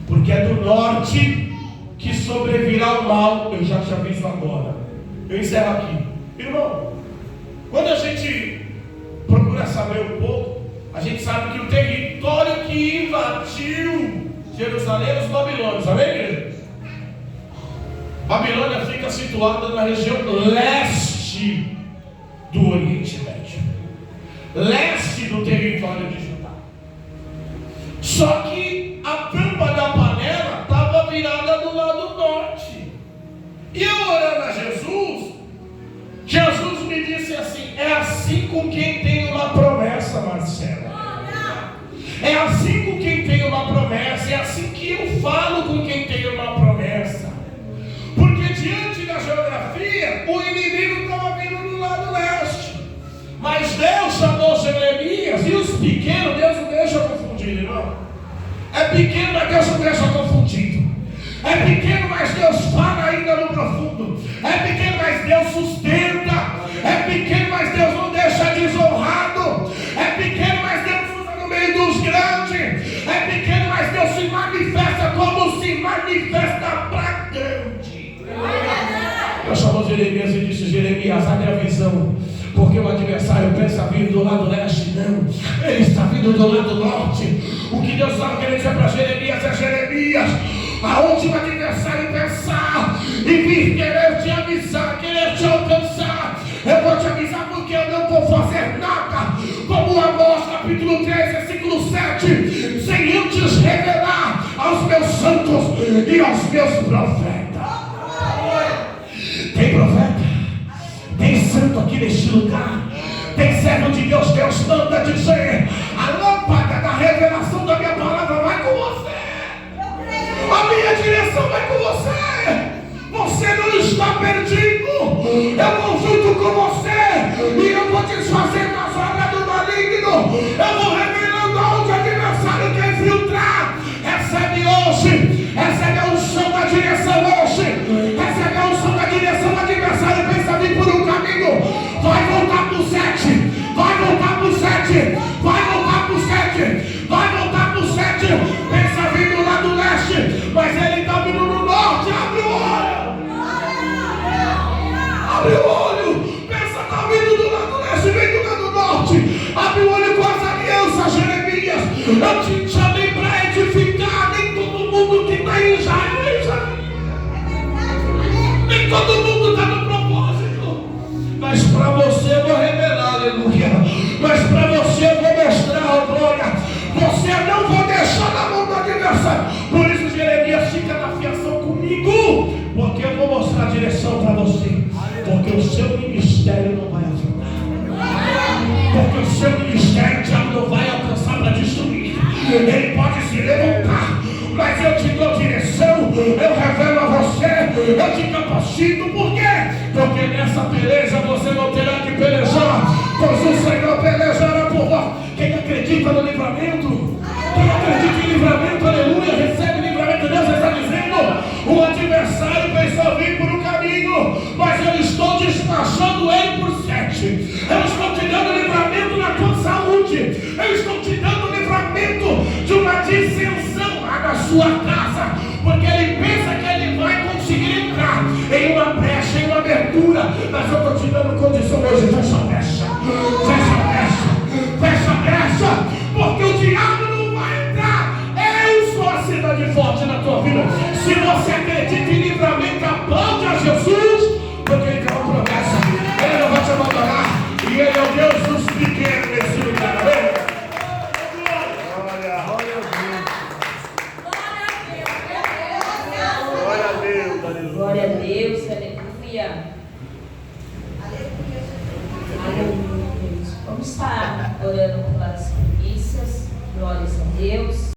Porque é do norte que sobrevirá o mal. Eu já te aviso agora. Eu encerro aqui. Irmão, quando a gente procura saber um pouco, a gente sabe que o território que invadiu Jerusalém é os babilônios. Amém, igreja? Babilônia fica situada na região leste do Oriente Médio, leste do território de Judá. Só que a tampa da panela estava virada do lado norte. E eu orando a Jesus, Jesus me disse assim: é assim com quem tem uma promessa, Marcela. É assim com quem tem uma promessa. É assim que eu falo com quem tem uma promessa. Porque diante da geografia, o inimigo estava vindo do lado leste. Mas Deus chamou Jeremias, e os pequenos, Deus não deixa confundido, irmão. É pequeno, mas Deus não deixa confundido. É pequeno, mas Deus fala ainda no profundo. É pequeno, mas Deus sustenta. É pequeno, mas Deus não deixa desonrado. É pequeno, mas Deus usa no meio dos grandes. É pequeno, mas Deus se manifesta como se manifesta para grande. Deus chamou Jeremias e disse: Jeremias, abre a visão, porque o adversário pensa vir do lado leste. Não, ele está vindo do lado norte. O que Deus estava querendo dizer para Jeremias é: Jeremias, aonde o adversário pensar e vir querer te avisar, querer te alcançar, eu vou te avisar, porque eu não vou fazer nada, como Amós capítulo 3, versículo 7, sem antes revelar aos meus santos e aos meus profetas. Tem profeta, tem santo aqui neste lugar, tem servo de Deus. Deus manda dizer: a lâmpada da revelação da minha palavra vai com você, a minha direção vai com você. Você não está perdido. Eu vou junto com você e eu vou desfazendo as obras do maligno. Eu vou revelando aonde o adversário quer infiltrar. Recebe hoje, recebe a unção da direção hoje. Recebe a unção da direção. O adversário pensa vir por um caminho, vai voltar para o 7, vai voltar para o 7, vai voltar para o 7, vai voltar para o 7. Pensa vir do lado leste, mas ele está vindo no norte. Abre o olho. Abre o olho. Pensa, está vindo do lado leste, vem do lado norte. Abre o olho com as alianças, Jeremias. Eu te chamei para edificar. Nem todo mundo que está em Israel é Israel. Nem todo mundo está no propósito. Mas para você eu vou revelar, aleluia. Mas para você eu vou mostrar, oh glória. Você eu não vou deixar na mão do adversário. Por isso Jeremias, fica na fiação comigo, porque eu vou mostrar eu revelo a você, eu te capacito. Por quê? Porque nessa peleja você não terá que pelejar, pois o Senhor pelejará por vós. Quem acredita no livramento? Quem acredita em livramento, aleluia, recebe o livramento. Deus está dizendo: o adversário pensou vir por um caminho, mas eu estou despachando ele por 7. Eu estou te dando livramento na tua saúde. Eu estou te dando livramento de uma dissensão lá na sua casa, porque ele pensa que ele vai conseguir entrar em uma brecha, em uma abertura, mas eu estou te dando condição hoje. Fecha a brecha, fecha a brecha, fecha a brecha, porque o diabo não vai entrar. Eu sou a cidade forte na tua vida. Se você acredita em livramento, aplaude a Jesus, porque ele tem uma promessa. Ele não vai te abandonar, e ele é o Deus dos pequenos nesse lugar. Amém? Glória a Deus, aleluia. Aleluia. Vamos estar orando pelas primícias. Glórias a Deus.